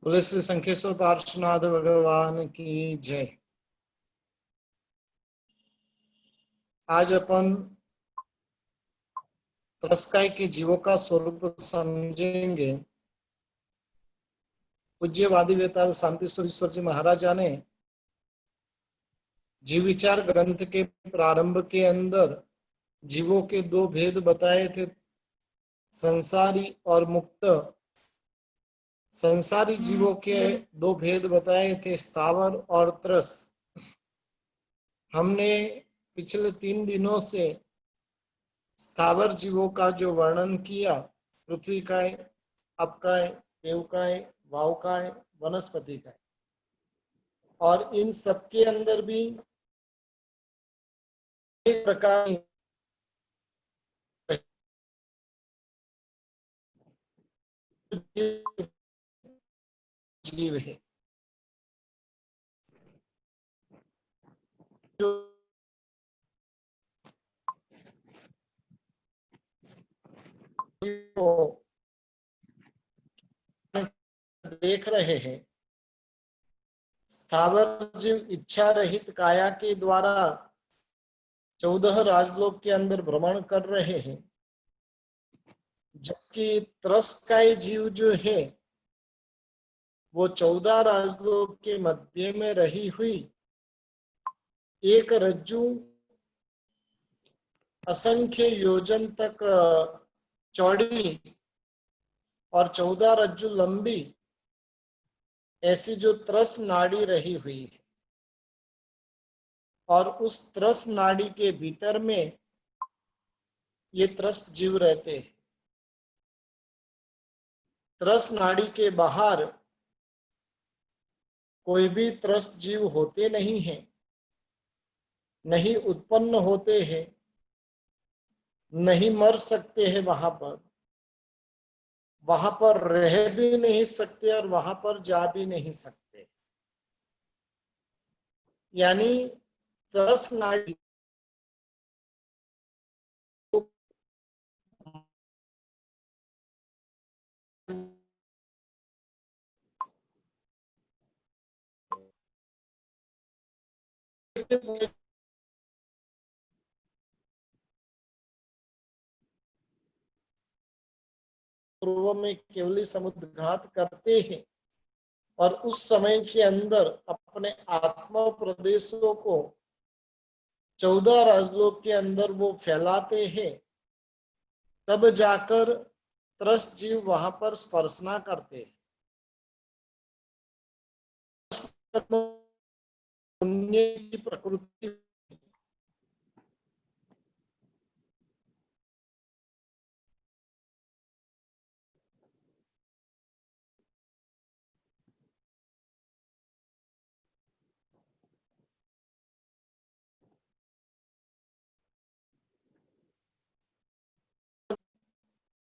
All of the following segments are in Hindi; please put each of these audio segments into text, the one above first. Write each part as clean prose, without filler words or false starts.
बोले श्री संकेश्वर पार्श्वनाथ भगवान की जय। आज अपन त्रस्काय के जीवों का स्वरूप समझेंगे। पूज्य वादी वेताल शांतिस्वरूप ईश्वर जी महाराजा ने जीव विचार ग्रंथ के प्रारंभ के अंदर जीवों के दो भेद बताए थे, संसारी और मुक्त। संसारी जीवों के दो भेद बताए थे, स्थावर और त्रस। हमने पिछले 3 दिनों से स्थावर जीवों का जो वर्णन किया, पृथ्वी काय, अपकाय, देवकाय, वावकाय, वनस्पति काय, और इन सबके अंदर भी एक प्रकार जीव है जो देख रहे हैं। स्थावर जीव इच्छा रहित काया के द्वारा 14 राजलोक के अंदर भ्रमण कर रहे हैं, जबकि त्रस्काय जीव जो है वो 14 राजलोक के मध्य में रही हुई एक रज्जु असंख्य योजन तक चौड़ी और 14 रज्जु लंबी, ऐसी जो त्रस नाड़ी रही हुई है, और उस त्रस नाड़ी के भीतर में ये त्रस्त जीव रहते हैं। त्रस नाड़ी के बाहर कोई भी त्रस्त जीव होते नहीं हैं, नहीं उत्पन्न होते हैं, नहीं मर सकते हैं। वहां पर रह भी नहीं सकते और वहां पर जा भी नहीं सकते। यानी तरस नाड़ी पूर्व में केवली समुद्रघात करते हैं और उस समय के अंदर अपने आत्मा प्रदेशों को 14 राजलोक के अंदर वो फैलाते हैं, तब जाकर त्रस्त जीव वहां पर स्पर्शना करते हैं। पुण्य की प्रकृति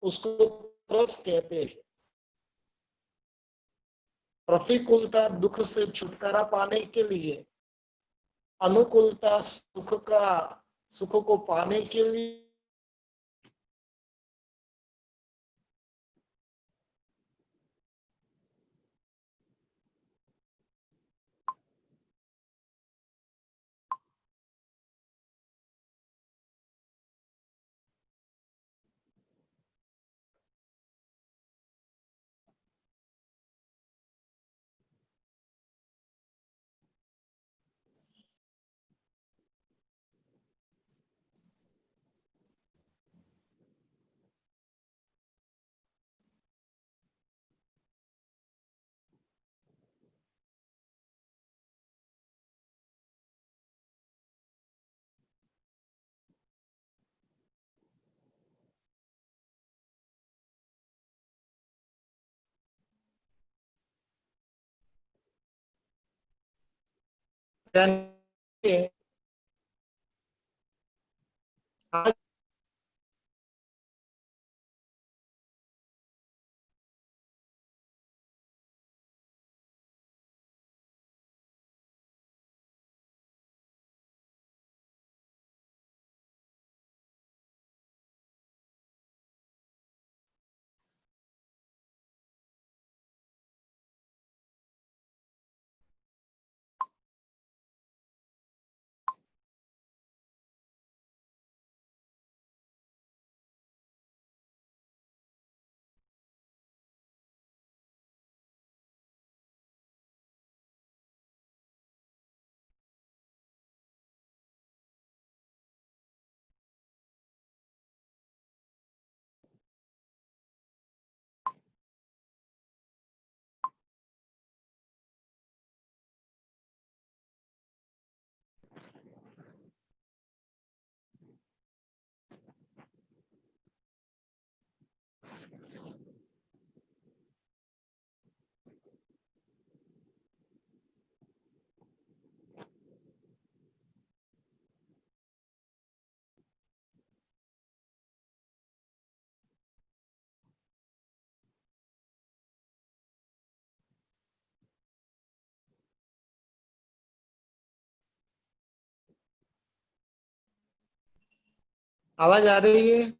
उसको त्रस कहते हैं। प्रतिकूलता दुख से छुटकारा पाने के लिए, अनुकूलता सुख को पाने के लिए आज आवाज आ रही है?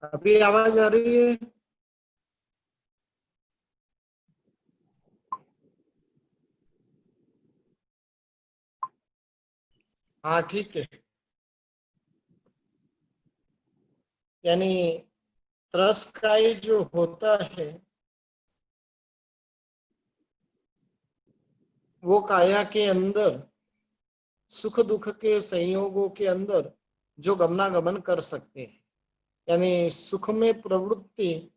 अभी आवाज आ रही है? हाँ ठीक है। यानी त्रस्काई जो होता है वो काया के अंदर सुख दुख के संयोगों के अंदर जो गमनागमन कर सकते हैं, यानी सुख में प्रवृत्ति,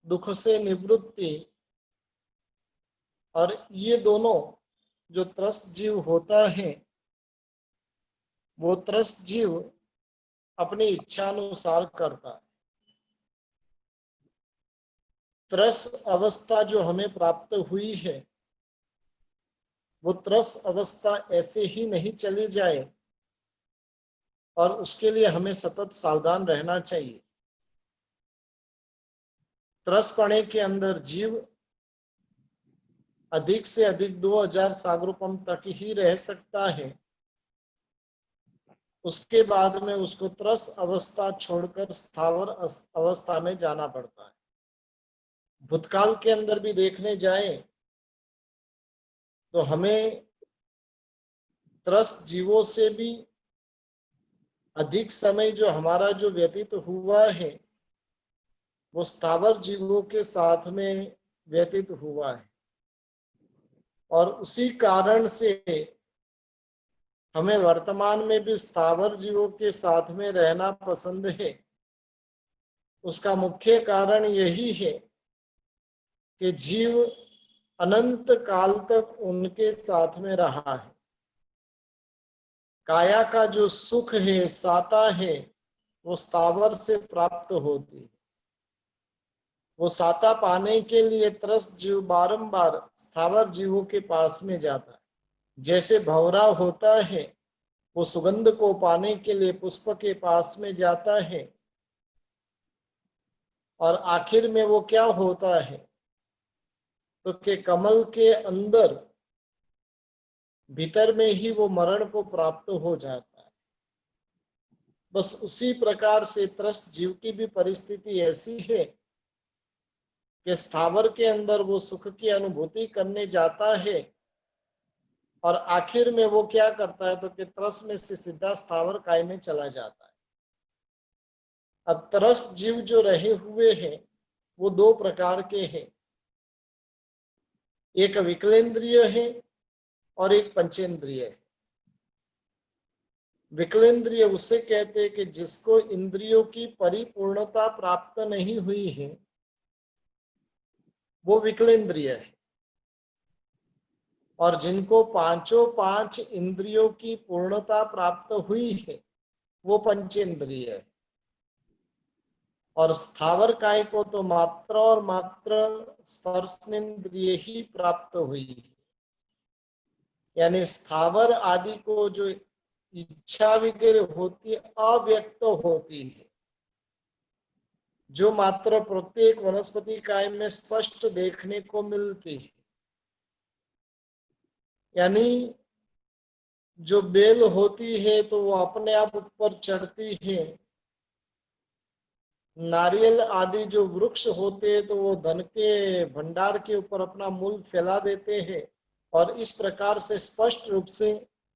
दुख से निवृत्ति, और ये दोनों जो त्रस्त जीव होता है वो त्रस्त जीव अपनी इच्छा अनुसार करता है। त्रस अवस्था जो हमें प्राप्त हुई है वो त्रस अवस्था ऐसे ही नहीं चली जाए, और उसके लिए हमें सतत सावधान रहना चाहिए। त्रस पड़े के अंदर जीव अधिक से अधिक 2000 सागरोपम तक ही रह सकता है। उसके बाद में उसको त्रस अवस्था छोड़कर स्थावर अवस्था में जाना पड़ता है। भूतकाल के अंदर भी देखने जाए तो हमें त्रस्त जीवों से भी अधिक समय जो हमारा जो व्यतीत हुआ है वो स्थावर जीवों के साथ में व्यतीत हुआ है, और उसी कारण से हमें वर्तमान में भी स्थावर जीवों के साथ में रहना पसंद है। उसका मुख्य कारण यही है कि जीव अनंत काल तक उनके साथ में रहा है। काया का जो सुख है, साता है, वो स्थावर से प्राप्त होती है। वो साता पाने के लिए त्रस्त जीव बारंबार स्थावर जीवों के पास में जाता है। जैसे भंवरा होता है वो सुगंध को पाने के लिए पुष्प के पास में जाता है, और आखिर में वो क्या होता है तो कि कमल के अंदर भीतर में ही वो मरण को प्राप्त हो जाता है। बस उसी प्रकार से त्रस्त जीव की भी परिस्थिति ऐसी है कि स्थावर के अंदर वो सुख की अनुभूति करने जाता है, और आखिर में वो क्या करता है तो कि त्रस में से सीधा स्थावर काय में चला जाता है। अब त्रस्त जीव जो रहे हुए हैं वो दो प्रकार के हैं, एक विकलेंद्रिय है और एक पंचेंद्रिय है। विकलेंद्रिय उसे कहते हैं कि जिसको इंद्रियों की परिपूर्णता प्राप्त नहीं हुई है वो विकलेंद्रिय है, और जिनको पांचों पांच इंद्रियों की पूर्णता प्राप्त हुई है वो पंचेंद्रिय है। और स्थावर काय को तो मात्र और मात्र स्पर्शेंद्रिय ही प्राप्त हुई है। यानी स्थावर आदि को जो इच्छा वगैरह होती है अव्यक्त होती है, जो मात्र प्रत्येक वनस्पति काय में स्पष्ट देखने को मिलती है। यानी जो बेल होती है तो वो अपने आप ऊपर चढ़ती है, नारियल आदि जो वृक्ष होते हैं तो वो धन के भंडार के ऊपर अपना मूल फैला देते हैं, और इस प्रकार से स्पष्ट रूप से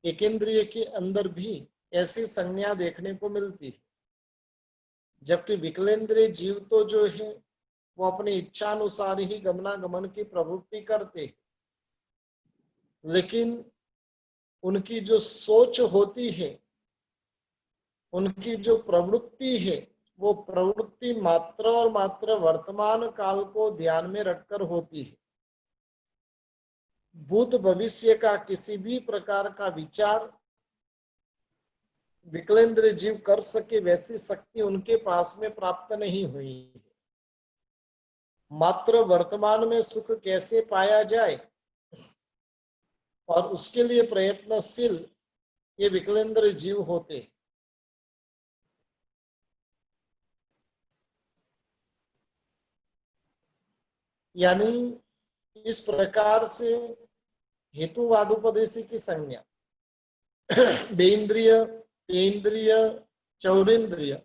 एकेंद्रिय के अंदर भी ऐसी संज्ञा देखने को मिलती है। जबकि विकलेंद्रिय जीव तो जो है वो अपनी इच्छा अनुसार ही गमनागमन की प्रवृत्ति करते हैं, लेकिन उनकी जो सोच होती है, उनकी जो प्रवृत्ति है, वो प्रवृत्ति मात्र और मात्र वर्तमान काल को ध्यान में रखकर होती है। भूत भविष्य का किसी भी प्रकार का विचार विकलेंद्र जीव कर सके वैसी शक्ति उनके पास में प्राप्त नहीं हुई है। मात्र वर्तमान में सुख कैसे पाया जाए और उसके लिए प्रयत्नशील ये विकलेंद्र जीव होते हैं। यानी इस प्रकार से हेतुवादोपदेशी की संज्ञा बेन्द्रिय, तेन्द्रिय, चौरेन्द्रिय,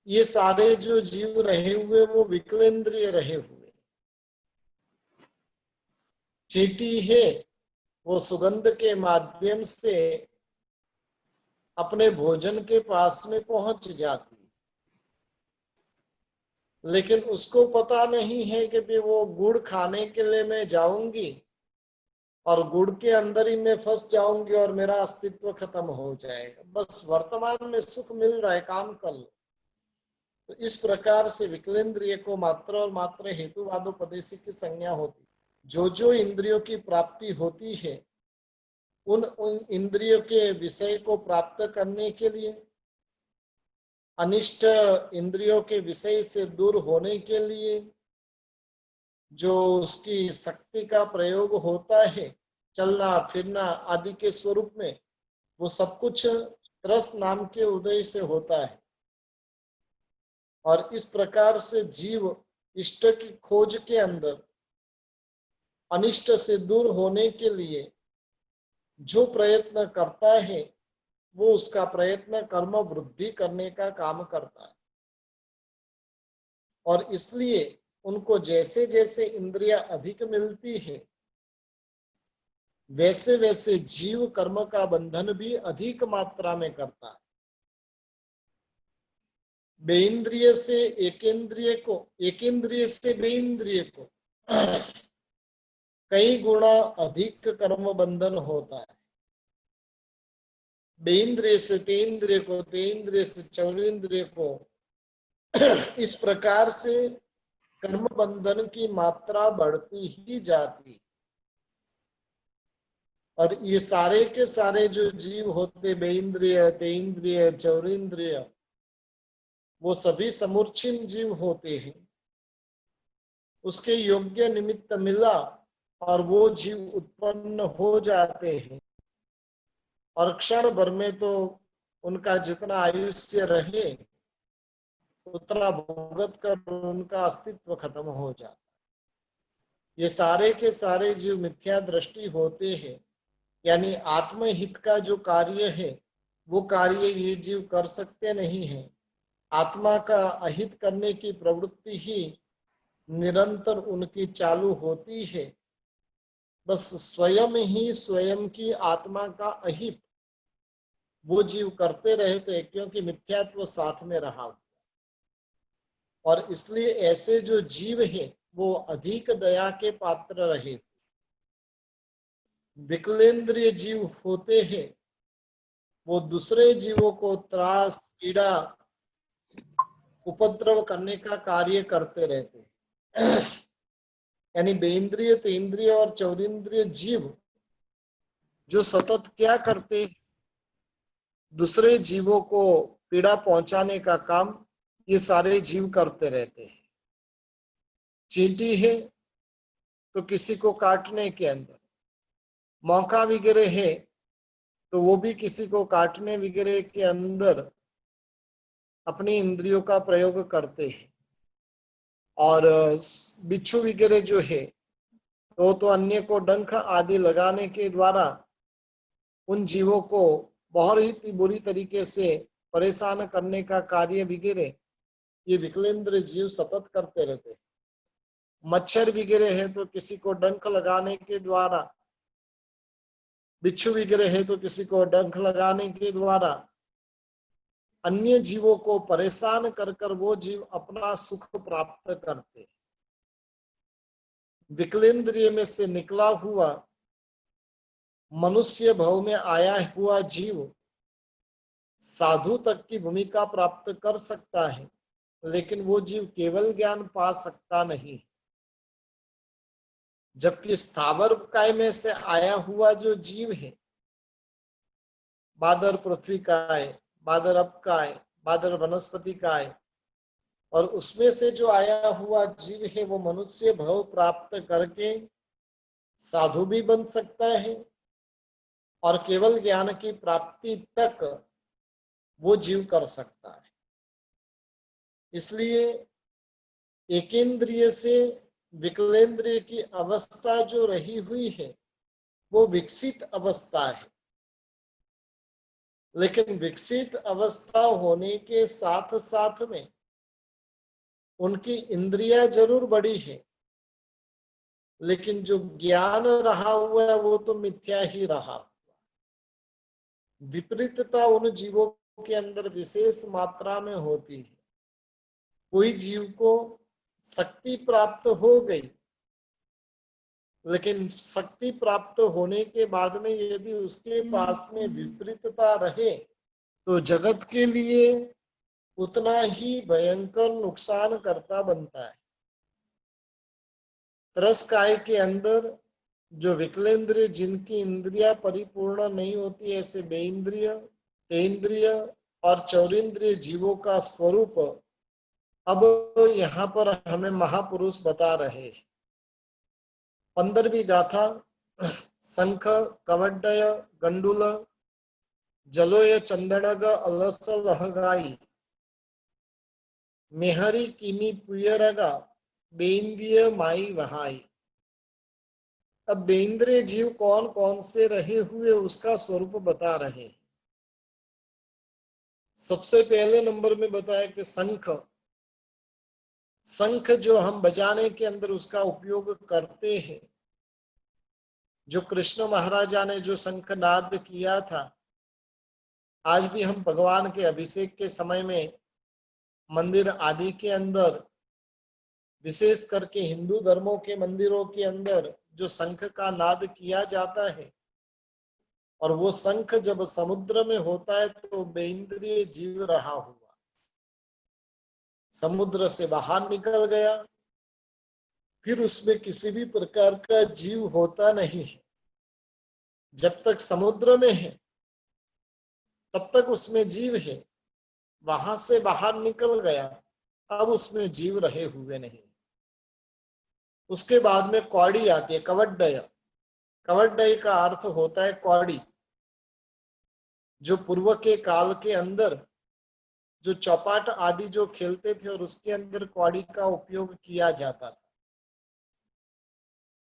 ये सारे जो जीव रहे हुए वो विकलेंद्रिय रहे हुए। चींटी है वो सुगंध के माध्यम से अपने भोजन के पास में पहुंच जाती, लेकिन उसको पता नहीं है कि वो गुड़ खाने के लिए मैं जाऊंगी और गुड़ के अंदर ही मैं फंस जाऊंगी और मेरा अस्तित्व खत्म हो जाएगा। बस वर्तमान में सुख मिल रहा है, काम कर लो। तो इस प्रकार से विकलेंद्रिय को मात्र और मात्र हेतुवादोपदेशी की संज्ञा होती। जो इंद्रियों की प्राप्ति होती है, उन इंद्रियों के विषय को प्राप्त करने के लिए, अनिष्ट इंद्रियों के विषय से दूर होने के लिए जो उसकी शक्ति का प्रयोग होता है, चलना फिरना आदि के स्वरूप में, वो सब कुछ तरस नाम के उदय से होता है। और इस प्रकार से जीव इष्ट की खोज के अंदर अनिष्ट से दूर होने के लिए जो प्रयत्न करता है, वो उसका प्रयत्न कर्म वृद्धि करने का काम करता है। और इसलिए उनको जैसे जैसे इंद्रियां अधिक मिलती है, वैसे वैसे जीव कर्म का बंधन भी अधिक मात्रा में करता है। बेइंद्रिय से एकेंद्रिय को, एकेंद्रिय से बेइंद्रिय को कई गुना अधिक कर्म बंधन होता है। बेइंद्रिय से तेन्द्रिय को, तेन्द्रिय से चौरेन्द्रिय को, इस प्रकार से कर्म बंधन की मात्रा बढ़ती ही जाती। और ये सारे के सारे जो जीव होते, बेइंद्रिय, तेन्द्रिय, चौरेन्द्रिय, वो सभी समूर्छिन जीव होते हैं। उसके योग्य निमित्त मिला और वो जीव उत्पन्न हो जाते हैं, और क्षण भर में तो उनका जितना आयुष्य रहे उतना भुगत कर उनका अस्तित्व खत्म हो जाता। ये सारे के सारे जीव मिथ्या दृष्टि होते हैं, यानी आत्महित का जो कार्य है वो कार्य ये जीव कर सकते नहीं है। आत्मा का अहित करने की प्रवृत्ति ही निरंतर उनकी चालू होती है। बस स्वयं ही स्वयं की आत्मा का अहित वो जीव करते रहते, क्योंकि मिथ्यात्व साथ में रहा। और इसलिए ऐसे जो जीव है वो अधिक दया के पात्र रहे। विकलेंद्रिय जीव होते हैं, वो दूसरे जीवों को त्रास, पीड़ा, उपद्रव करने का कार्य करते रहते हैं। यानी बेइंद्रिय, तेन्द्रिय और चौरेन्द्रिय जीव जो सतत क्या करते, दूसरे जीवों को पीड़ा पहुंचाने का काम ये सारे जीव करते रहते हैं। चींटी है तो किसी को काटने के अंदर, मौका वगैरह है तो वो भी किसी को काटने वगैरह के अंदर अपनी इंद्रियों का प्रयोग करते हैं। और बिच्छू वगैरह जो है तो अन्य को डंक आदि लगाने के द्वारा उन जीवों को बहुत ही बुरी तरीके से परेशान करने का कार्य वगैरह ये विकलेंद्र जीव सतत करते रहते हैं। मच्छर वगैरह है तो किसी को डंक लगाने के द्वारा, बिच्छू वगैरह है तो किसी को डंक लगाने के द्वारा अन्य जीवों को परेशान कर कर वो जीव अपना सुख प्राप्त करते। विकलेंद्रिय में से निकला हुआ मनुष्य भव में आया हुआ जीव साधु तक की भूमिका प्राप्त कर सकता है, लेकिन वो जीव केवल ज्ञान पा सकता नहीं। जबकि स्थावर काय में से आया हुआ जो जीव है, बादर पृथ्वी काय, बादर अप काय, बादर वनस्पति काय, और उसमें से जो आया हुआ जीव है वो मनुष्य भव प्राप्त करके साधु भी बन सकता है और केवल ज्ञान की प्राप्ति तक वो जीव कर सकता है। इसलिए एकेंद्रिय से विकलेंद्रिय की अवस्था जो रही हुई है वो विकसित अवस्था है, लेकिन विकसित अवस्था होने के साथ साथ में उनकी इंद्रियां जरूर बड़ी है, लेकिन जो ज्ञान रहा हुआ है वो तो मिथ्या ही रहा। विपरीतता उन जीवों के अंदर विशेष मात्रा में होती है। कोई जीव को शक्ति प्राप्त हो गई, लेकिन शक्ति प्राप्त होने के बाद में यदि उसके पास में विपरीतता रहे तो जगत के लिए उतना ही भयंकर नुकसान करता बनता है। तरस काय के अंदर जो विकलेंद्रिय जिनकी इंद्रिया परिपूर्ण नहीं होती, ऐसे बेइंद्रिय, तेंद्रिय और चौरेंद्रिय जीवों का स्वरूप अब यहाँ पर हमें महापुरुष बता रहे हैं। 15वीं गाथा शंख कवड्डय गंडुल जलोय चंदनग अलस लहगाई मेहरी किमी पुयरगा बेंद्रिय माई वहाई। अब बेंद्रिय जीव कौन कौन से रहे हुए उसका स्वरूप बता रहे हैं। सबसे पहले नंबर में बताया कि शंख, शंख जो हम बजाने के अंदर उसका उपयोग करते हैं, जो कृष्ण महाराजा ने जो शंख नाद किया था, आज भी हम भगवान के अभिषेक के समय में मंदिर आदि के अंदर, विशेष करके हिंदू धर्मों के मंदिरों के अंदर जो शंख का नाद किया जाता है, और वो शंख जब समुद्र में होता है तो बेइंद्रिय जीव रहा हुआ समुद्र से बाहर निकल गया, फिर उसमें किसी भी प्रकार का जीव होता नहीं है। जब तक समुद्र में है तब तक उसमें जीव है, वहां से बाहर निकल गया, अब उसमें जीव रहे हुए नहीं। उसके बाद में कौड़ी आती है, कवड्डय। कवड्डय का अर्थ होता है कौड़ी। जो पूर्व के काल के अंदर जो चौपाट आदि जो खेलते थे और उसके अंदर कौड़ी का उपयोग किया जाता था।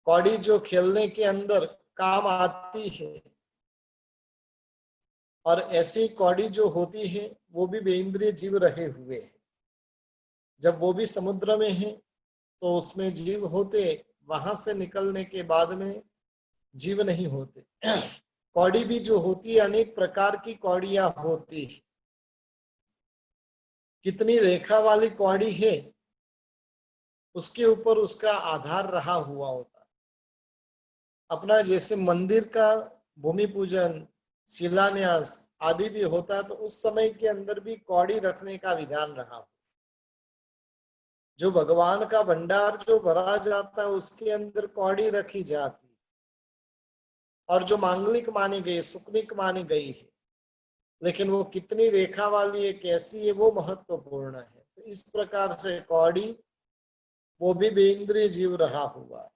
कौड़ी जो खेलने के अंदर काम आती है, और ऐसी कौड़ी जो होती है वो भी बेइंद्रिय जीव रहे हुए हैं। जब वो भी समुद्र में है तो उसमें जीव होते, वहां से निकलने के बाद में जीव नहीं होते। कौड़ी भी जो होती है अनेक प्रकार की कौड़ियां होती है। कितनी रेखा वाली कौड़ी है उसके ऊपर उसका आधार रहा हुआ होता है। अपना जैसे मंदिर का भूमि पूजन, शिलान्यास आदि भी होता है तो उस समय के अंदर भी कौड़ी रखने का विधान रहा। जो भगवान का भंडार जो भरा जाता है उसके अंदर कौड़ी रखी जाती, और जो मांगलिक मानी गई, सुकनिक मानी गई है, लेकिन वो कितनी रेखा वाली है, कैसी है, वो महत्वपूर्ण है। तो इस प्रकार से कौड़ी वो भी बेइंद्रिय जीव रहा हुआ है।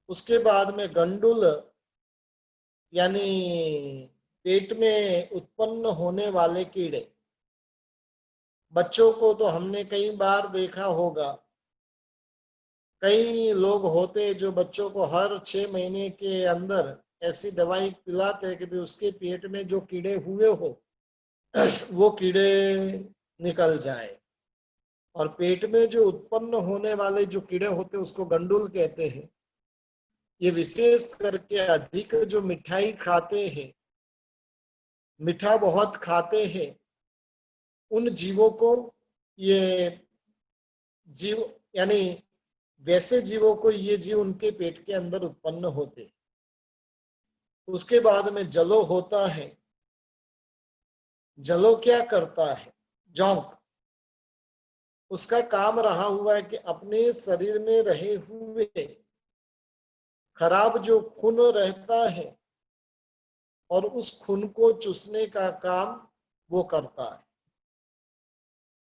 उसके बाद में गंडुल यानी पेट में उत्पन्न होने वाले कीड़े। बच्चों को तो हमने कई बार देखा होगा, कई लोग होते जो बच्चों को हर 6 महीने के अंदर ऐसी दवाई पिलाते कि भी उसके पेट में जो कीड़े हुए हो वो कीड़े निकल जाए। और पेट में जो उत्पन्न होने वाले जो कीड़े होते उसको गंडुल कहते हैं। ये विशेष करके अधिक जो मिठाई खाते हैं, मीठा बहुत खाते हैं, उन जीवों को ये जीव यानी वैसे जीवों को ये जीव उनके पेट के अंदर उत्पन्न होते। उसके बाद में जलो होता है। जलो क्या करता है? जोंक। उसका काम रहा हुआ है कि अपने शरीर में रहे हुए खराब जो खून रहता है और उस खून को चूसने का काम वो करता है।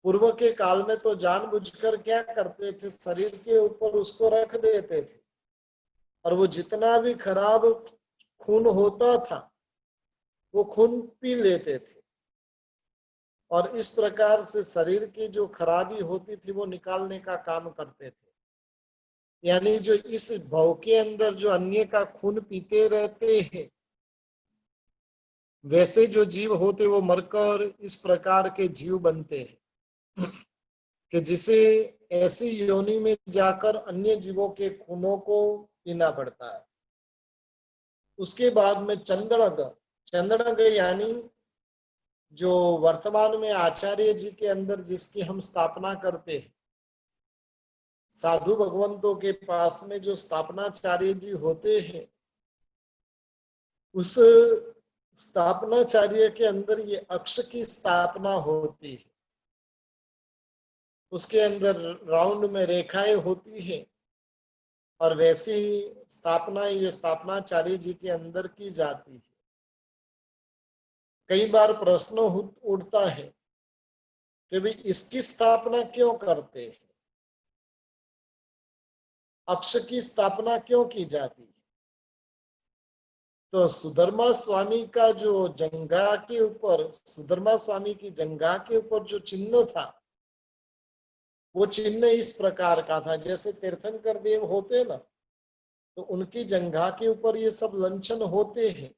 पूर्व के काल में तो जानबूझकर क्या करते थे, शरीर के ऊपर उसको रख देते थे और वो जितना भी खराब खून होता था वो खून पी लेते थे और इस प्रकार से शरीर की जो खराबी होती थी वो निकालने का काम करते थे। यानी जो इस भव के अंदर जो अन्य का खून पीते रहते हैं, वैसे जो जीव होते वो मरकर इस प्रकार के जीव बनते हैं कि जिसे ऐसी योनि में जाकर अन्य जीवों के खूनों को पीना पड़ता है। उसके बाद में चंद्रग। चंद्रग यानी जो वर्तमान में आचार्य जी के अंदर जिसकी हम स्थापना करते हैं, साधु भगवंतों के पास में जो स्थापनाचार्य जी होते हैं, उस स्थापनाचार्य के अंदर ये अक्ष की स्थापना होती है। उसके अंदर राउंड में रेखाएं होती है और वैसी स्थापना ये स्थापनाचार्य जी के अंदर की जाती है। कई बार प्रश्न उठता है कि भाई इसकी स्थापना क्यों करते हैं, अक्ष की स्थापना क्यों की जाती है? तो सुधर्मा स्वामी का जो जंघा के ऊपर, सुधर्मा स्वामी की जंघा के ऊपर जो चिन्ह था, वो चिन्ह इस प्रकार का था। जैसे तीर्थंकर देव होते ना, तो उनकी जंघा के ऊपर ये सब लंछन होते हैं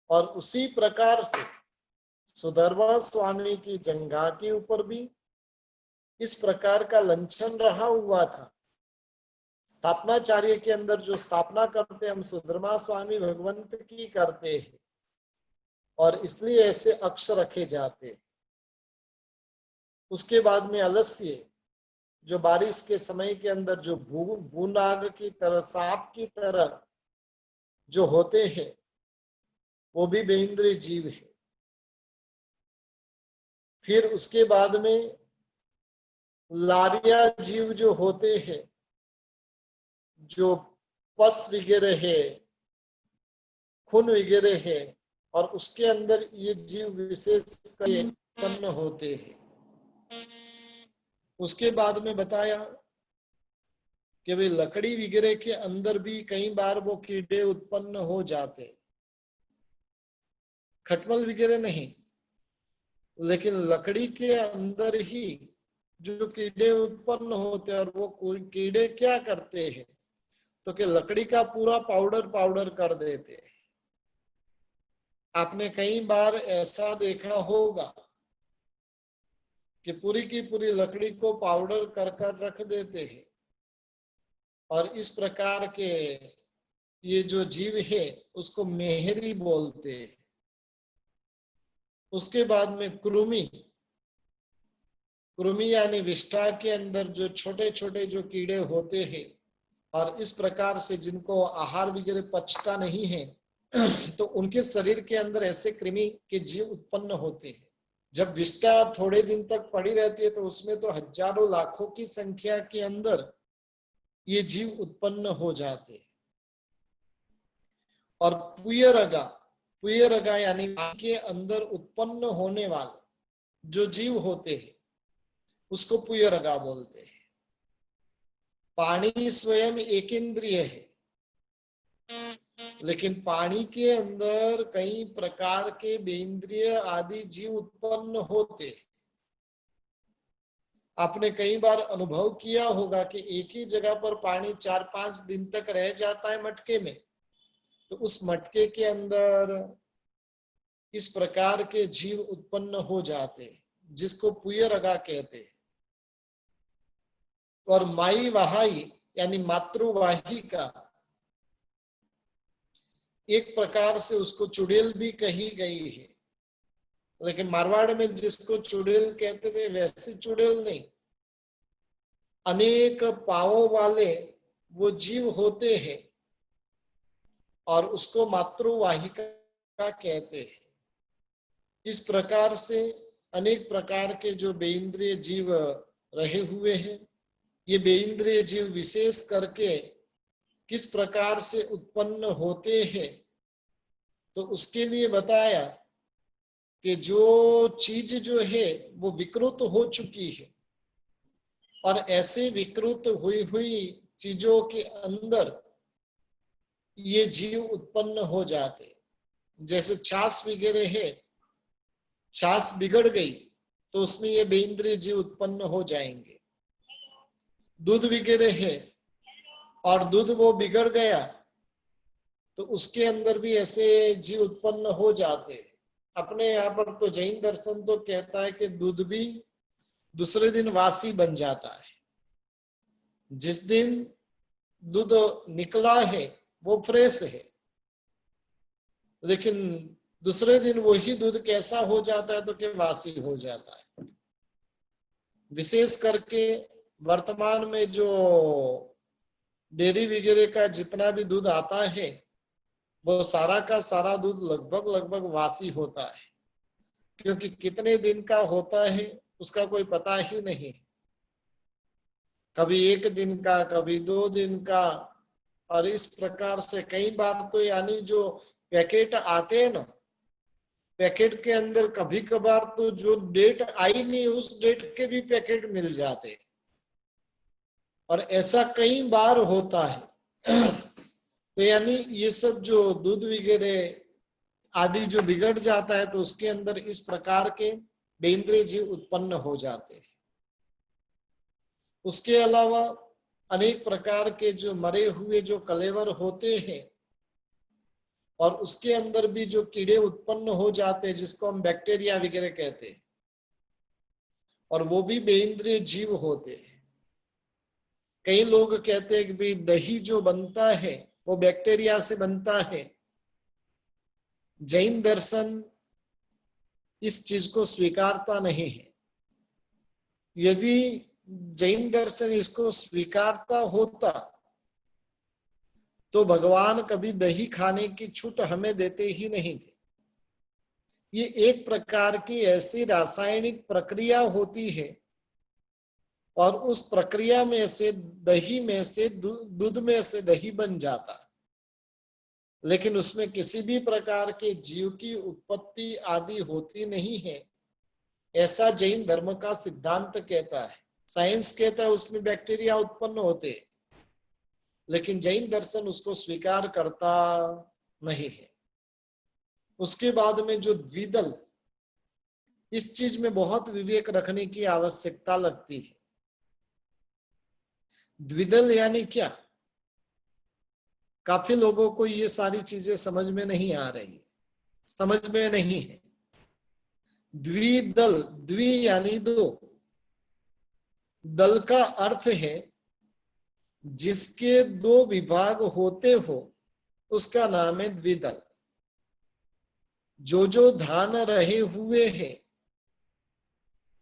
और उसी प्रकार से सुधर्मा स्वामी की जंघा के ऊपर भी इस प्रकार का लंछन रहा हुआ था। स्थापनाचार्य के अंदर जो स्थापना करते हम सुधर्मा स्वामी भगवंत की करते हैं और इसलिए ऐसे अक्ष रखे जाते हैं। उसके बाद में अलस्य, जो बारिश के समय के अंदर जो भूनाग की तरह, सांप की तरह जो होते हैं, वो भी बेइंद्रिय जीव है। फिर उसके बाद में लारिया जीव जो होते हैं, जो पस वगैरह है, खून वगैरह है, और उसके अंदर ये जीव विशेष उत्पन्न होते हैं। उसके बाद में बताया कि भाई लकड़ी वगैरह के अंदर भी कई बार वो कीड़े उत्पन्न हो जाते, खटमल वगैरह नहीं, लेकिन लकड़ी के अंदर ही जो कीड़े उत्पन्न होते हैं। और वो कीड़े क्या करते हैं, तो कि लकड़ी का पूरा पाउडर पाउडर कर देते हैं। आपने कई बार ऐसा देखा होगा कि पूरी की पूरी लकड़ी को पाउडर कर कर रख देते हैं और इस प्रकार के ये जो जीव है उसको मेहरी बोलते हैं। उसके बाद में कृमि, कृमि यानी विष्ठा के अंदर जो छोटे छोटे जो कीड़े होते हैं और इस प्रकार से जिनको आहार वगैरह पचता नहीं है तो उनके शरीर के अंदर ऐसे कृमि के जीव उत्पन्न होते हैं। जब विष्ठा थोड़े दिन तक पड़ी रहती है तो उसमें तो हजारों लाखों की संख्या के अंदर ये जीव उत्पन्न हो जाते हैं। और पुयरगा, पुयरगा यानी के अंदर उत्पन्न होने वाले जो जीव होते हैं उसको पुयरगा बोलते हैं। पानी स्वयं एक इंद्रिय है, लेकिन पानी के अंदर कई प्रकार के बेइंद्रिय आदि जीव उत्पन्न होते हैं। आपने कई बार अनुभव किया होगा कि एक ही जगह पर पानी 4-5 दिन तक रह जाता है मटके में, तो उस मटके के अंदर इस प्रकार के जीव उत्पन्न हो जाते हैं जिसको पुयरगा कहते हैं। और माई वहाई यानी मातृवाही का एक प्रकार से उसको चुड़ैल भी कही गई है, लेकिन मारवाड़ में जिसको चुड़ैल कहते थे वैसी चुड़ैल नहीं। अनेक पांवों वाले वो जीव होते हैं और उसको मातृवाहिका कहते हैं। इस प्रकार से अनेक प्रकार के जो बेइंद्रिय जीव रहे हुए हैं, ये बेइंद्रिय जीव विशेष करके किस प्रकार से उत्पन्न होते हैं, तो उसके लिए बताया कि जो चीज जो है वो विकृत हो चुकी है और ऐसे विकृत हुई हुई चीजों के अंदर ये जीव उत्पन्न हो जाते। जैसे छाछ वगैरह है, छाछ बिगड़ गई तो उसमें ये बेइंद्रिय जीव उत्पन्न हो जाएंगे। दूध वगैरह है और दूध वो बिगड़ गया तो उसके अंदर भी ऐसे जीव उत्पन्न हो जाते। अपने यहाँ पर तो जैन दर्शन तो कहता है कि दूध भी दूसरे दिन वासी बन जाता है। जिस दिन दूध निकला है वो फ्रेश है, लेकिन दूसरे दिन वही दूध कैसा हो जाता है तो कि वासी हो जाता है। विशेष करके वर्तमान में जो डेयरी वगैरह का जितना भी दूध आता है वो सारा का सारा दूध लगभग लगभग वासी होता है, क्योंकि कितने दिन का होता है उसका कोई पता ही नहीं। कभी 1 दिन का, कभी 2 दिन का, और इस प्रकार से कई बार तो यानी जो पैकेट आते हैं ना, पैकेट के अंदर कभी कभार तो जो डेट आई नहीं उस डेट के भी पैकेट मिल जाते, और ऐसा कई बार होता है। तो यानी ये सब जो दूध वगैरह आदि जो बिगड़ जाता है तो उसके अंदर इस प्रकार के बेइंद्रिय जीव उत्पन्न हो जाते हैं। उसके अलावा अनेक प्रकार के जो मरे हुए जो कलेवर होते हैं और उसके अंदर भी जो कीड़े उत्पन्न हो जाते हैं जिसको हम बैक्टीरिया वगैरह कहते हैं, और वो भी बेइंद्रिय जीव होते हैं। कई लोग कहते हैं कि भाई दही जो बनता है वो बैक्टीरिया से बनता है। जैन दर्शन इस चीज को स्वीकारता नहीं है। यदि जैन दर्शन इसको स्वीकारता होता तो भगवान कभी दही खाने की छूट हमें देते ही नहीं थे। ये एक प्रकार की ऐसी रासायनिक प्रक्रिया होती है और उस प्रक्रिया में से दही में से दूध में से दही बन जाता, लेकिन उसमें किसी भी प्रकार के जीव की उत्पत्ति आदि होती नहीं है, ऐसा जैन धर्म का सिद्धांत कहता है। साइंस कहता है उसमें बैक्टीरिया उत्पन्न होते, लेकिन जैन दर्शन उसको स्वीकार करता नहीं है। उसके बाद में जो द्विदल, इस चीज में बहुत विवेक रखने की आवश्यकता लगती है। द्विदल यानी क्या? काफी लोगों को ये सारी चीजें समझ में नहीं आ रही, समझ में नहीं है। द्विदल, द्वि यानी 2, दल का अर्थ है जिसके 2 विभाग होते हो उसका नाम है द्विदल। जो धान रहे हुए हैं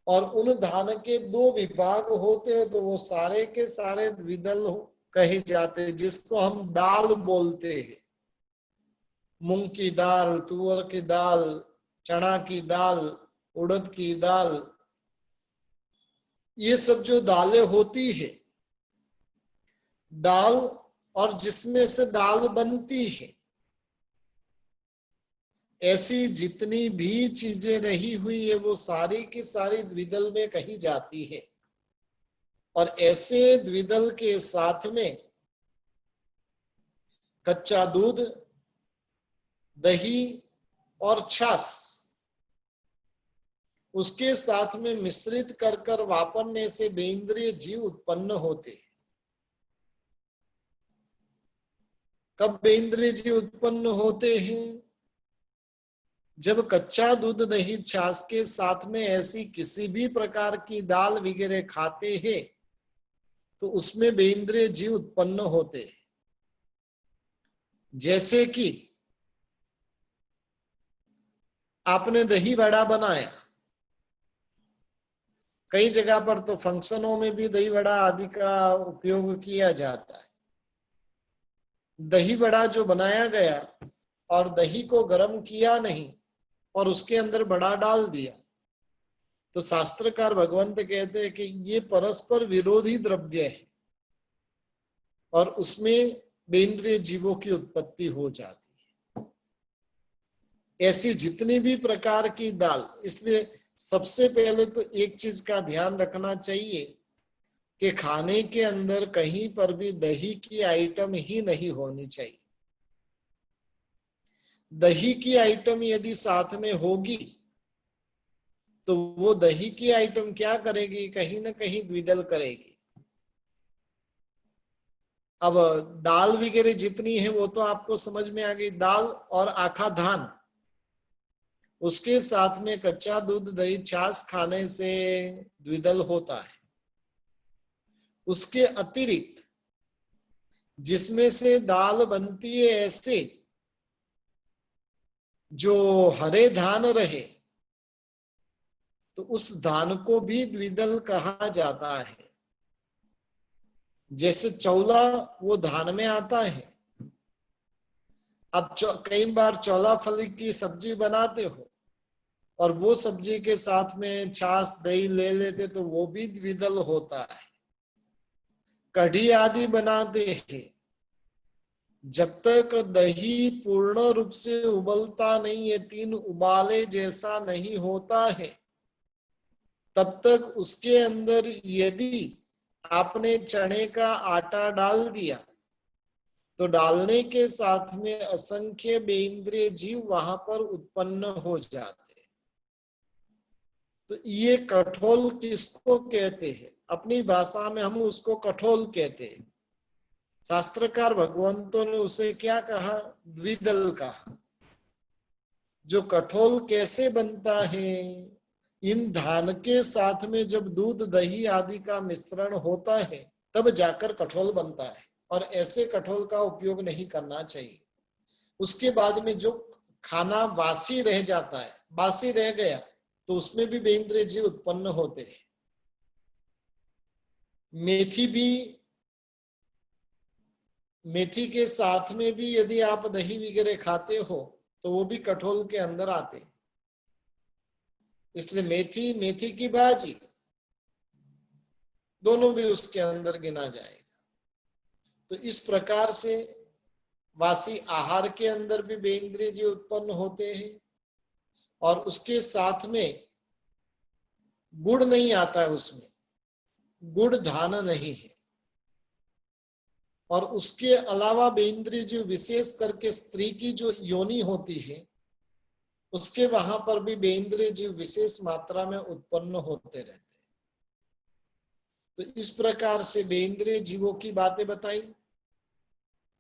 और उन धान के 2 विभाग होते हैं तो वो सारे के सारे द्विदल कहे जाते हैं, जिसको हम दाल बोलते हैं। मूंग की दाल, तुअर की दाल, चना की दाल, उड़द की दाल, ये सब जो दालें होती है, दाल और जिसमें से दाल बनती है, ऐसी जितनी भी चीजें रही हुई है वो सारी की सारी द्विदल में कही जाती है। और ऐसे द्विदल के साथ में कच्चा दूध, दही और छाछ, उसके साथ में मिश्रित कर कर वापरने से बेइंद्रिय जीव उत्पन्न होते। कब बेइंद्रिय जीव उत्पन्न होते हैं? जब कच्चा दूध, दही, छाछ के साथ में ऐसी किसी भी प्रकार की दाल वगैरह खाते हैं तो उसमें बेइंद्रिय जीव उत्पन्न होते हैं। जैसे कि आपने दही वड़ा बनाया, कई जगह पर तो फंक्शनों में भी दही वड़ा आदि का उपयोग किया जाता है। दही बड़ा जो बनाया गया और दही को गर्म किया नहीं और उसके अंदर बड़ा डाल दिया, तो शास्त्रकार भगवंत कहते हैं कि ये परस्पर विरोधी द्रव्य है और उसमें बेंद्रिय जीवों की उत्पत्ति हो जाती है। ऐसी जितनी भी प्रकार की दाल, इसलिए सबसे पहले तो एक चीज का ध्यान रखना चाहिए कि खाने के अंदर कहीं पर भी दही की आइटम ही नहीं होनी चाहिए। दही की आइटम यदि साथ में होगी तो वो दही की आइटम क्या करेगी, कहीं ना कहीं द्विदल करेगी। अब दाल वगैरह जितनी है वो तो आपको समझ में आ गई, दाल और आखा धान, उसके साथ में कच्चा दूध दही छाछ खाने से द्विदल होता है। उसके अतिरिक्त जिसमें से दाल बनती है ऐसे जो हरे धान रहे, तो उस धान को भी द्विदल कहा जाता है। जैसे चौला वो धान में आता है। अब कई बार चौला फली की सब्जी बनाते हो और वो सब्जी के साथ में छाछ दही ले लेते तो वो भी द्विदल होता है। कढ़ी आदि बनाते हैं, जब तक दही पूर्ण रूप से उबलता नहीं है, 3 उबाले जैसा नहीं होता है, तब तक उसके अंदर यदि आपने चने का आटा डाल दिया तो डालने के साथ में असंख्य बेइंद्रिय जीव वहां पर उत्पन्न हो जाते हैं। तो ये कठोल किसको कहते हैं? अपनी भाषा में हम उसको कठोल कहते हैं। शास्त्रकार भगवंतों ने उसे क्या कहा? द्विदल कहा। जो कठोल कैसे बनता है? इन धान के साथ में जब दूध दही आदि का मिश्रण होता है तब जाकर कठोल बनता है, और ऐसे कठोल का उपयोग नहीं करना चाहिए। उसके बाद में जो खाना बासी रह जाता है, बासी रह गया, तो उसमें भी बेइंद्रिय जीव उत्पन्न होते हैं। मेथी के साथ में भी यदि आप दही वगैरह खाते हो तो वो भी कठोल के अंदर आते हैं। इसलिए मेथी की भाजी दोनों भी उसके अंदर गिना जाएगा। तो इस प्रकार से वासी आहार के अंदर भी बेइंद्रिय जीव उत्पन्न होते हैं। और उसके साथ में गुड़ नहीं आता है, उसमें गुड़ धान नहीं है। और उसके अलावा बेइंद्रिय जीव विशेष करके स्त्री की जो योनि होती है उसके वहां पर भी बेइंद्रिय जीव विशेष मात्रा में उत्पन्न होते रहते हैं। तो इस प्रकार से बेइंद्रिय जीवों की बातें बताई।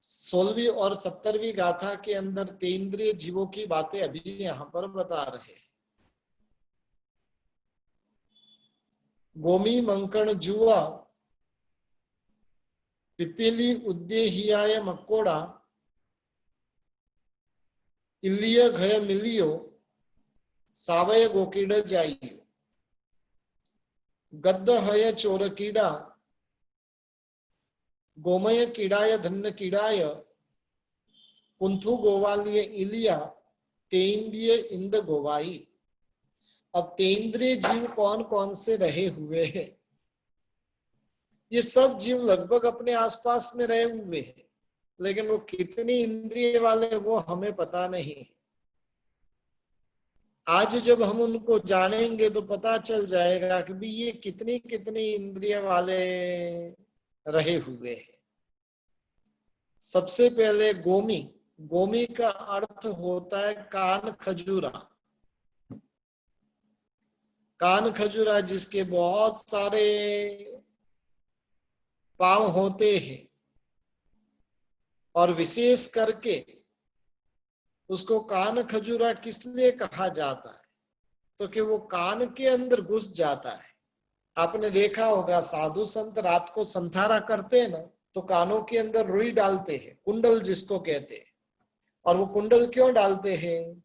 16वीं और 17वीं गाथा के अंदर तेन्द्रिय जीवों की बातें अभी यहां पर बता रहे हैं। गोमी मंकण जुआ, पिपीली उद्देहियाय मकोड़ा, इलिय घय मिलियो, सावय गोकीड़ जाइयो, गद्द हय चोर कीड़ा, गोमय कीड़ाय धन्न कीड़ाय, कुंथु गोवालिय इलिया, तेन्द्रिय इंद गोवाई। अब तेन्द्रिय जीव कौन कौन से रहे हुए हैं? ये सब जीव लगभग अपने आसपास में रहे हुए हैं, लेकिन वो कितनी इंद्रिय वाले वो हमें पता नहीं है। आज जब हम उनको जानेंगे तो पता चल जाएगा कि भी ये कितनी कितनी इंद्रिय वाले रहे हुए हैं। सबसे पहले गोमी, गोमी का अर्थ होता है कान खजूरा। कान खजूरा जिसके बहुत सारे पांव होते हैं, और विशेष करके उसको कान खजूरा किस लिए कहा जाता है? तो कि वो कान के अंदर घुस जाता है। आपने देखा होगा साधु संत रात को संथारा करते हैं ना, तो कानों के अंदर रुई डालते हैं, कुंडल जिसको कहते हैं। और वो कुंडल क्यों डालते हैं?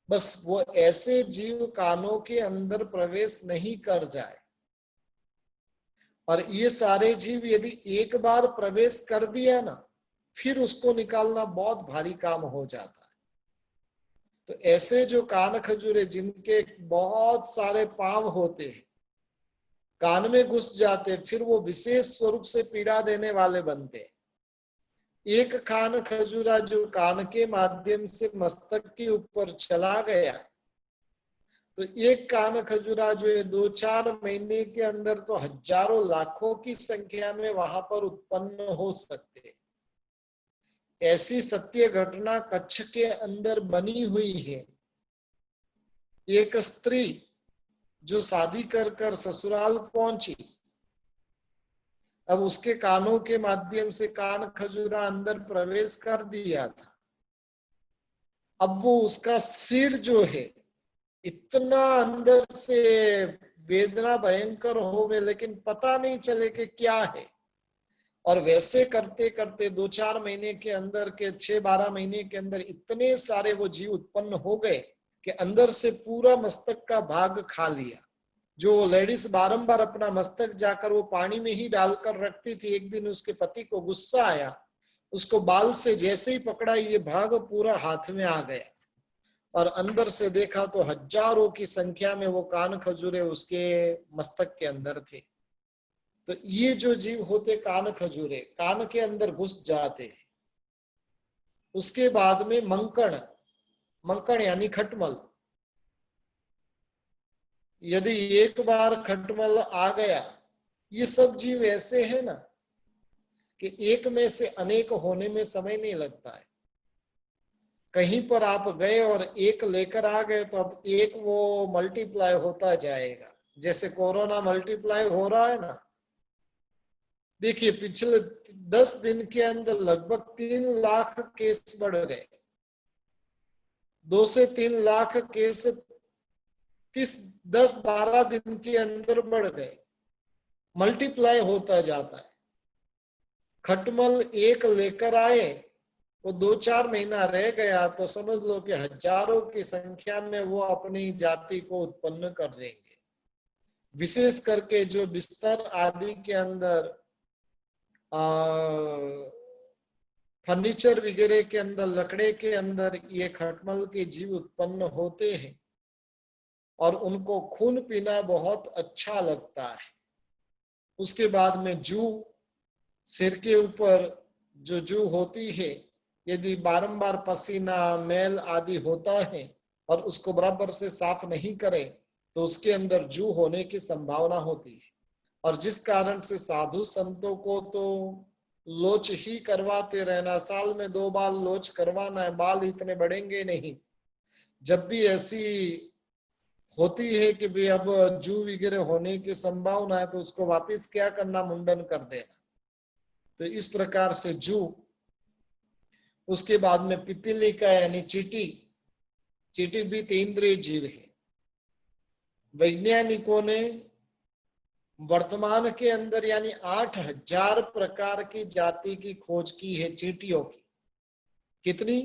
बस वो ऐसे जीव कानों के अंदर प्रवेश नहीं कर जाए। और ये सारे जीव यदि एक बार प्रवेश कर दिया ना, फिर उसको निकालना बहुत भारी काम हो जाता है। तो ऐसे जो कान खजूरे जिनके बहुत सारे पांव होते हैं, कान में घुस जाते, फिर वो विशेष स्वरूप से पीड़ा देने वाले बनते हैं। एक कान खजूरा जो कान के माध्यम से मस्तक के ऊपर चला गया, तो एक कान खजूरा जो है 2-4 महीने के अंदर तो हजारों लाखों की संख्या में वहां पर उत्पन्न हो सकते। ऐसी सत्य घटना कच्छ के अंदर बनी हुई है। एक स्त्री जो शादी कर कर ससुराल पहुंची, अब उसके कानों के माध्यम से कान खजूरा अंदर प्रवेश कर दिया था। अब वो उसका सिर जो है इतना अंदर से वेदना भयंकर हो गए, लेकिन पता नहीं चले कि क्या है। और वैसे करते करते 2-4 महीने के अंदर के 6-12 महीने के अंदर इतने सारे वो जीव उत्पन्न हो गए कि अंदर से पूरा मस्तक का भाग खा लिया। जो लेडीज बारंबार अपना मस्तक जाकर वो पानी में ही डालकर रखती थी, एक दिन उसके पति को गुस्सा आया, उसको बाल से जैसे ही पकड़ा, ये भाग पूरा हाथ में आ गया और अंदर से देखा तो हजारों की संख्या में वो कान खजूरे उसके मस्तक के अंदर थे। तो ये जो जीव होते कान खजूरे, कान के अंदर घुस जाते हैं। उसके बाद में मंकण, मंकण यानी खटमल। यदि एक बार खटमल आ गया, ये सब जीव ऐसे है ना कि एक में से अनेक होने में समय नहीं लगता है। कहीं पर आप गए और एक लेकर आ गए तो अब एक वो मल्टीप्लाई होता जाएगा, जैसे कोरोना मल्टीप्लाई हो रहा है ना। देखिए पिछले 10 दिन के अंदर लगभग 3 लाख केस बढ़ गए। 2 से 3 लाख केस 10-12 दिन के अंदर बढ़ गए, मल्टीप्लाई होता जाता है। खटमल एक लेकर आए, वो 2-4 महीना रह गया तो समझ लो कि हजारों की संख्या में वो अपनी जाति को उत्पन्न कर देंगे। विशेष करके जो बिस्तर आदि के अंदर, फर्नीचर वगैरह के अंदर, लकड़े के अंदर ये खटमल के जीव उत्पन्न होते हैं और उनको खून पीना बहुत अच्छा लगता है। उसके बाद में जू, सिर के ऊपर जो जू होती है, यदि बारंबार पसीना मैल आदि होता है और उसको बराबर से साफ नहीं करे तो उसके अंदर जू होने की संभावना होती है। और जिस कारण से साधु संतों को तो लोच ही करवाते रहना, साल में 2 बार लोच करवाना है, बाल इतने बढ़ेंगे नहीं। जब भी ऐसी होती है कि भाई अब जू वगैरह होने की संभावना है तो उसको वापिस क्या करना, मुंडन कर देना। तो इस प्रकार से जू। उसके बाद में पिपीलिका यानी चींटी, चींटी भी तीन्द्रिय जीव है। वैज्ञानिकों ने वर्तमान के अंदर यानी 8000 प्रकार की जाति की खोज की है चींटियों की। कितनी?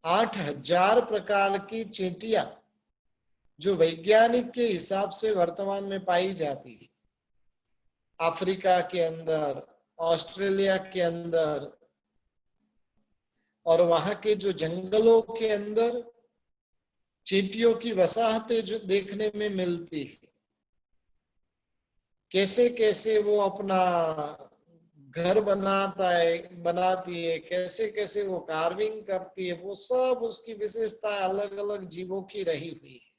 8000 प्रकार की चींटियां जो वैज्ञानिक के हिसाब से वर्तमान में पाई जाती है। अफ्रीका के अंदर, ऑस्ट्रेलिया के अंदर और वहां के जो जंगलों के अंदर चींटियों की वसाहतें जो देखने में मिलती है। कैसे कैसे वो अपना घर बनाती है, कैसे कैसे वो कार्विंग करती है, वो सब उसकी विशेषता अलग अलग जीवों की रही हुई है।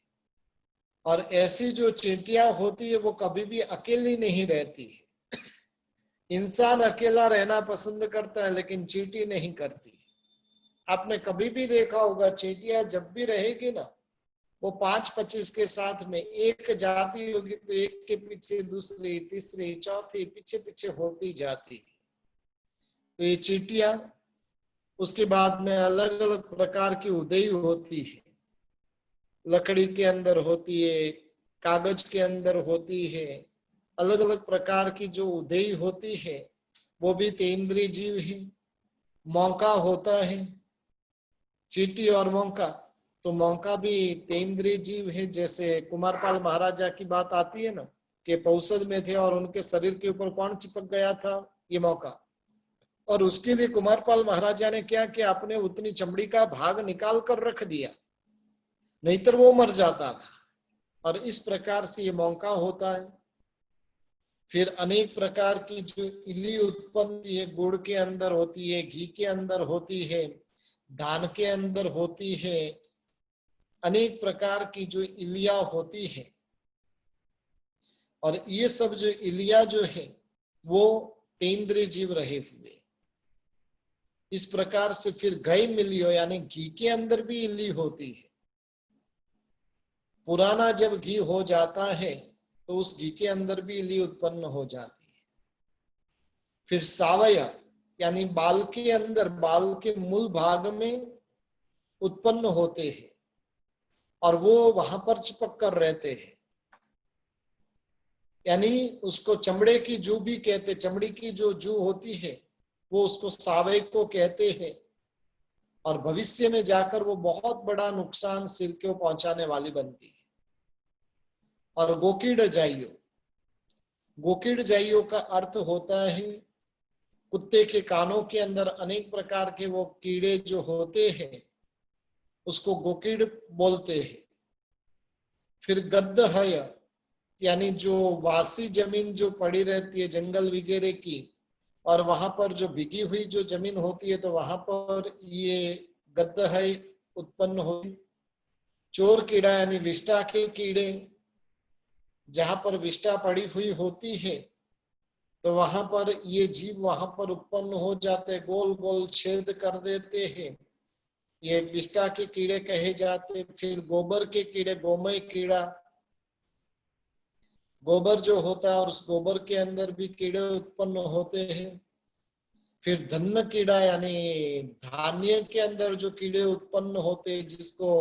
और ऐसी जो चींटियां होती है वो कभी भी अकेली नहीं रहती है। इंसान अकेला रहना पसंद करता है लेकिन चींटी नहीं करती। आपने कभी भी देखा होगा चींटियां जब भी रहेगी ना, वो 5-25 के साथ में, एक जाति होगी तो एक के पीछे दूसरी, तीसरी, चौथी, पीछे पीछे होती जाती है। तो ये चींटियां, उसके बाद में अलग अलग प्रकार की उदय होती है। लकड़ी के अंदर होती है, कागज के अंदर होती है, अलग अलग प्रकार की जो उदय होती है वो भी तेंद्रीय जीव है। मौका होता है, चींटी और मौका, तो मौका भी तेंद्रीय जीव है। जैसे कुमारपाल महाराजा की बात आती है ना कि पौषद में थे और उनके शरीर के ऊपर कौन चिपक गया था? ये मौका। और उसके लिए कुमारपाल महाराजा ने क्या किया, आपने उतनी चमड़ी का भाग निकाल कर रख दिया, नहींतर वो मर जाता था। और इस प्रकार से ये मौका होता है। फिर अनेक प्रकार की जो इली उत्पन्न होती है, गुड़ के अंदर होती है, घी के अंदर होती है, धान के अंदर होती है, अनेक प्रकार की जो इलिया होती है। और ये सब जो इलिया जो है वो तेंद्रीय जीव रहे हुए। इस प्रकार से फिर गई मिलियो यानी घी के अंदर भी इली होती है। पुराना जब घी हो जाता है तो उस घी के अंदर भी इली उत्पन्न हो जाती है। फिर सावया यानी बाल के अंदर, बाल के मूल भाग में उत्पन्न होते हैं और वो वहां पर चिपक कर रहते हैं। यानी उसको चमड़े की जू भी कहते, चमड़ी की जो जू होती है वो उसको सावय को कहते हैं। और भविष्य में जाकर वो बहुत बड़ा नुकसान सिर को पहुंचाने वाली बनती है। और गोकीड़ जाइयो, गोकीड़ जाइयो का अर्थ होता है कुत्ते के कानों के अंदर अनेक प्रकार के वो कीड़े जो होते हैं उसको गोकीड़ बोलते हैं। फिर गद्दहय यानी जो वासी जमीन जो पड़ी रहती है जंगल वगैरह की, और वहां पर जो भीगी हुई जो जमीन होती है तो वहां पर ये गद्दहय उत्पन्न होती। चोर कीड़ा यानी विष्ठा के कीड़े, जहां पर विष्ठा पड़ी हुई होती है तो वहां पर ये जीव वहां पर उत्पन्न हो जाते, गोल गोल छेद कर देते हैं, ये विष्ठा के कीड़े कहे जाते। फिर गोबर के कीड़े, गोमय कीड़ा, गोबर जो होता है और उस गोबर के अंदर भी कीड़े उत्पन्न होते हैं। फिर धन्न कीड़ा यानी धान्य के अंदर जो कीड़े उत्पन्न होते हैं, जिसको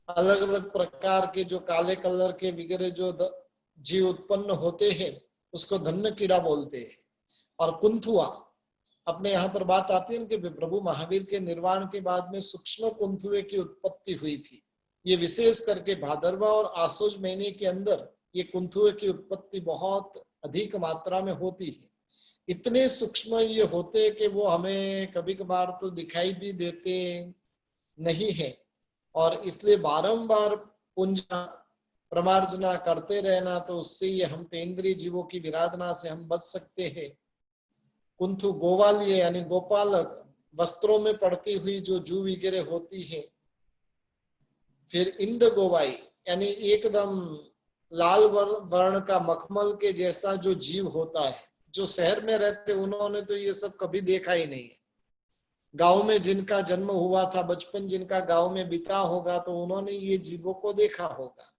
अलग अलग प्रकार के जो काले कलर के वगैरह जो जीव उत्पन्न होते हैं उसको धन्न कीड़ा बोलते हैं। और कुंथुआ, अपने यहाँ पर बात आती है कि प्रभु महावीर के निर्वाण के बाद में सूक्ष्म कुंथुए की उत्पत्ति हुई थी। ये विशेष करके भादरवा और आसोज महीने के अंदर ये कुंथुए की उत्पत्ति बहुत अधिक मात्रा में होती है। इतने सूक्ष्म ये होते हैं कि वो हमें कभी कभार तो दिखाई भी देते नहीं है। और इसलिए बारंबार पूजा प्रमार्जना करते रहना, तो उससे ये हम तेंद्रीय जीवों की विराधना से हम बच सकते हैं। कुंथु गोवालिय यानी गोपालक, वस्त्रों में पड़ती हुई जो जू वगैरह होती है। फिर इंद गोवाई यानी एकदम लाल वर्ण का मखमल के जैसा जो जीव होता है। जो शहर में रहते उन्होंने तो ये सब कभी देखा ही नहीं है। गांव में जिनका जन्म हुआ था, बचपन जिनका गांव में बीता होगा, तो उन्होंने ये जीवों को देखा होगा।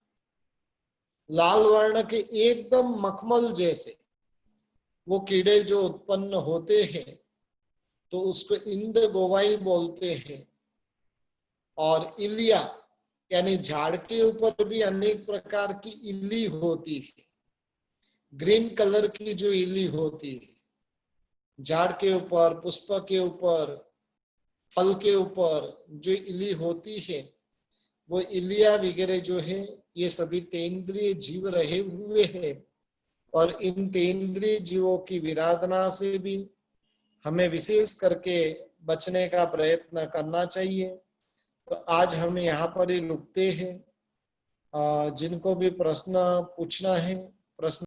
लाल वर्ण के एकदम मखमल जैसे वो कीड़े जो उत्पन्न होते हैं तो उसको इंद गोवाई बोलते हैं। और इलिया यानी झाड़ के ऊपर भी अनेक प्रकार की इल्ली होती है। ग्रीन कलर की जो इल्ली होती है, झाड़ के ऊपर, पुष्प के ऊपर, फल के ऊपर जो इल्ली होती है, वो इलिया वगैरह जो है ये सभी तेंद्रीय जीव रहे हुए हैं। और इन तेंद्रीय जीवों की विराधना से भी हमें विशेष करके बचने का प्रयत्न करना चाहिए। तो आज हम यहाँ पर ही रुकते हैं। जिनको भी प्रश्न पूछना है प्रश्न